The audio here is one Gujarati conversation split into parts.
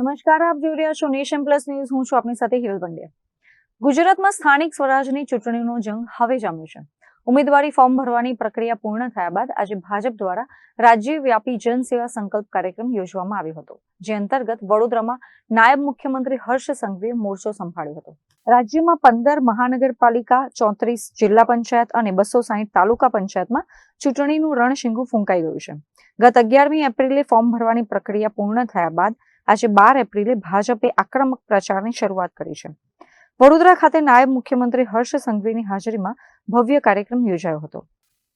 નમસ્કાર, આપ જોઈ રહ્યા છો નેશન પ્લસ ન્યૂઝ. હું છું આપની સાથે હિરલ પંડ્યા. ગુજરાતમાં સ્થાનિક સ્વરાજની ચૂંટણીનો જંગ હવે જામ્યો છે. ઉમેદવારી ફોર્મ ભરવાની પ્રક્રિયા પૂર્ણ થયા બાદ આજે ભાજપ દ્વારા રાજ્યવ્યાપી જનસેવા સંકલ્પ કાર્યક્રમ યોજવામાં આવ્યો હતો, જે અંતર્ગત વડોદરામાં નાયબ મુખ્યમંત્રી હર્ષ સંઘવીએ મોરચો સંભાળ્યો હતો. રાજ્યમાં 15 મહાનગરપાલિકા, 34 જિલ્લા પંચાયત અને 260 તાલુકા પંચાયતમાં ચૂંટણીનું રણશીંગું ફૂંકાઈ ગયું છે. ગત 11મી એપ્રિલે ફોર્મ ભરવાની પ્રક્રિયા પૂર્ણ થયા બાદ આજે 12 એપ્રિલે ભાજપે આક્રમક પ્રચારની શરૂઆત કરી છે. વડોદરા ખાતે નાયબ મુખ્યમંત્રી હર્ષ સંઘવીની હાજરીમાં ભવ્ય કાર્યક્રમ યોજાયો હતો.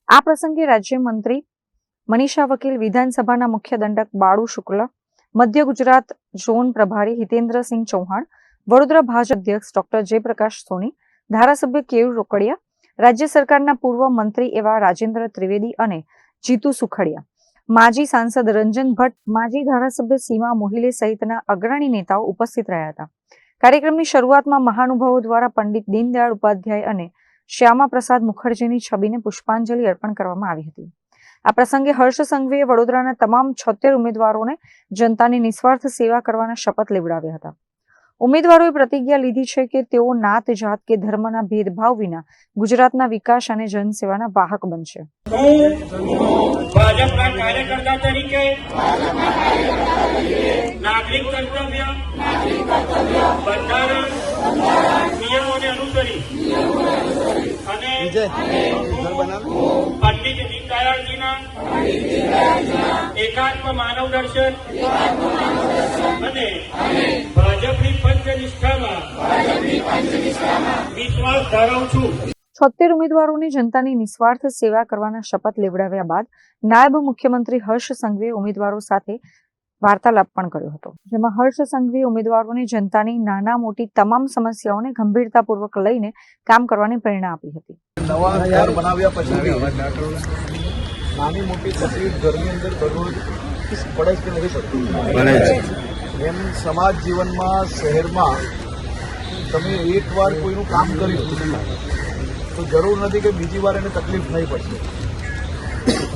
આ પ્રસંગે રાજ્યમંત્રી મનીષા વકીલ, વિધાનસભાના મુખ્ય દંડક બાળુ શુક્લા, મધ્ય ગુજરાત ઝોન પ્રભારી હિતેન્દ્રસિંહ ચૌહાણ, વડોદરા ભાજપ અધ્યક્ષ ડોક્ટર જયપ્રકાશ સોની, ધારાસભ્ય કેયુર રોકડિયા, રાજ્ય સરકારના પૂર્વ મંત્રી એવા રાજેન્દ્ર ત્રિવેદી અને જીતુ સુખડિયા, માજી સાંસદ રંજન ભટ્ટ, માજી ધારાસભ્ય સીમા મોહિલે સહિતના અગ્રણી નેતાઓ ઉપસ્થિત રહ્યા હતા. કાર્યક્રમની શરૂઆતમાં મહાનુભાવો દ્વારા પંડિત દીનદયાળ ઉપાધ્યાય અને શ્યામા પ્રસાદ મુખર્જીની છબીને પુષ્પાંજલિ અર્પણ કરવામાં આવી હતી. આ પ્રસંગે હર્ષ સંઘવીએ વડોદરાના તમામ 76 ઉમેદવારોને જનતાની નિસ્વાર્થ સેવા કરવાના શપથ લેવડાવ્યા હતા. ઉમેદવારોએ પ્રતિજ્ઞા લીધી છે કે તેઓ નાત, જાત કે ધર્મના ભેદભાવ વિના ગુજરાતના વિકાસ અને જનસેવાના વાહક બનશે. ભાજપના કાર્યકર્તા તરીકે નાગરિક કર્તવ્ય, બંધારણ, નિયમોને અનુસરી અને પંડિત દીનદયાળજીના એકાત્મ માનવ દર્શન અને ભાજપની પંચનિષ્ઠામાં વિશ્વાસ ધરાવું છું. 76 ઉમેદવારોને જનતાની નિસ્વાર્થ સેવા કરવાના શપથ લેવડાવ્યા બાદ નાયબ મુખ્યમંત્રી હર્ષ સંઘવીએ ઉમેદવારો સાથે વાર્તાલાપ પણ કર્યો હતો, જેમાં હર્ષ સંઘવીએ ઉમેદવારોને જનતાની નાના મોટી તમામ સમસ્યાઓને ગંભીરતાપૂર્વક લઈને કામ કરવાની પ્રેરણા આપી હતી. નવા ઘર બનાવ્યા પછી નાની મોટી તકલીફ ઘરની અંદર દરરોજ પડે કે નથી પડતી, એમ સમાજ જીવનમાં, શહેરમાં તમે એકવાર કોઈનું કામ કર્યું તો જરૂર નથી કે બીજી વાર એને તકલીફ નહીં પડશે,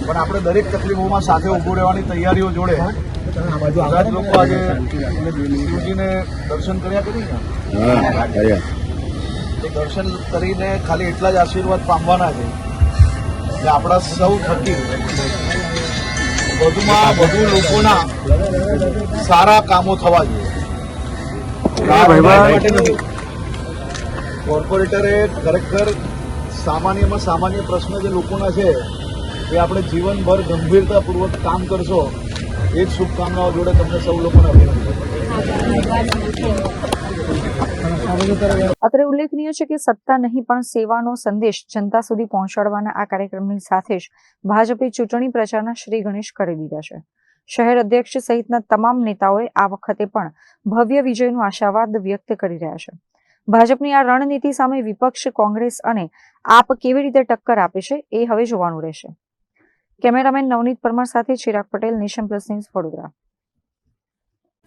પણ આપણે દરેક તકલીફોમાં સાથે ઊભું રહેવાની તૈયારીઓ જોડે બધા જ લોકો આજે શિવજીને દર્શન કર્યા કરી એ દર્શન કરીને ખાલી એટલા જ આશીર્વાદ પામવાના છે કે આપણા સૌ થકી વધુમાં વધુ લોકોના સારા કામો થવા જોઈએ. કોર્પોરેટરે ખરેખર સામાન્યમાં સામાન્ય પ્રશ્ન જે લોકોના છે એ આપણે જીવનભર ગંભીરતાપૂર્વક કામ કરશો એ જ શુભકામનાઓ જોડે તમને સૌ લોકોને અભિનંદન. અત્રે ઉલ્લેખનીય છે કે સત્તા નહીં પણ સેવાનો સંદેશ જનતા સુધી પહોંચાડવાના આ કાર્યક્રમની સાથે જ ભાજપે ચૂંટણી પ્રચારના શ્રી ગણેશ કરી દીધા છે. શહેર અધ્યક્ષ સહિતના તમામ નેતાઓએ આ વખતે પણ ભવ્ય વિજયનો આશાવાદ વ્યક્ત કરી રહ્યા છે. ભાજપની આ રણનીતિ સામે વિપક્ષ કોંગ્રેસ અને આપ કેવી રીતે ટક્કર આપે છે એ હવે જોવાનું રહેશે. કેમેરામેન નવનીત પરમાર સાથે Chirag Patel, nation plus news, Vadodara.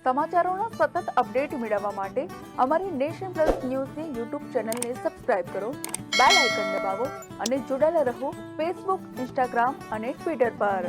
સમાચારોના સતત અપડેટ મેળવવા માટે અમારી નેશન પ્લસ ન્યૂઝની યુટ્યુબ ચેનલને સબસ્ક્રાઇબ કરો, બેલ આઇકન દબાવો અને જોડાયેલા રહો ફેસબુક, ઇન્સ્ટાગ્રામ અને ટ્વિટર પર.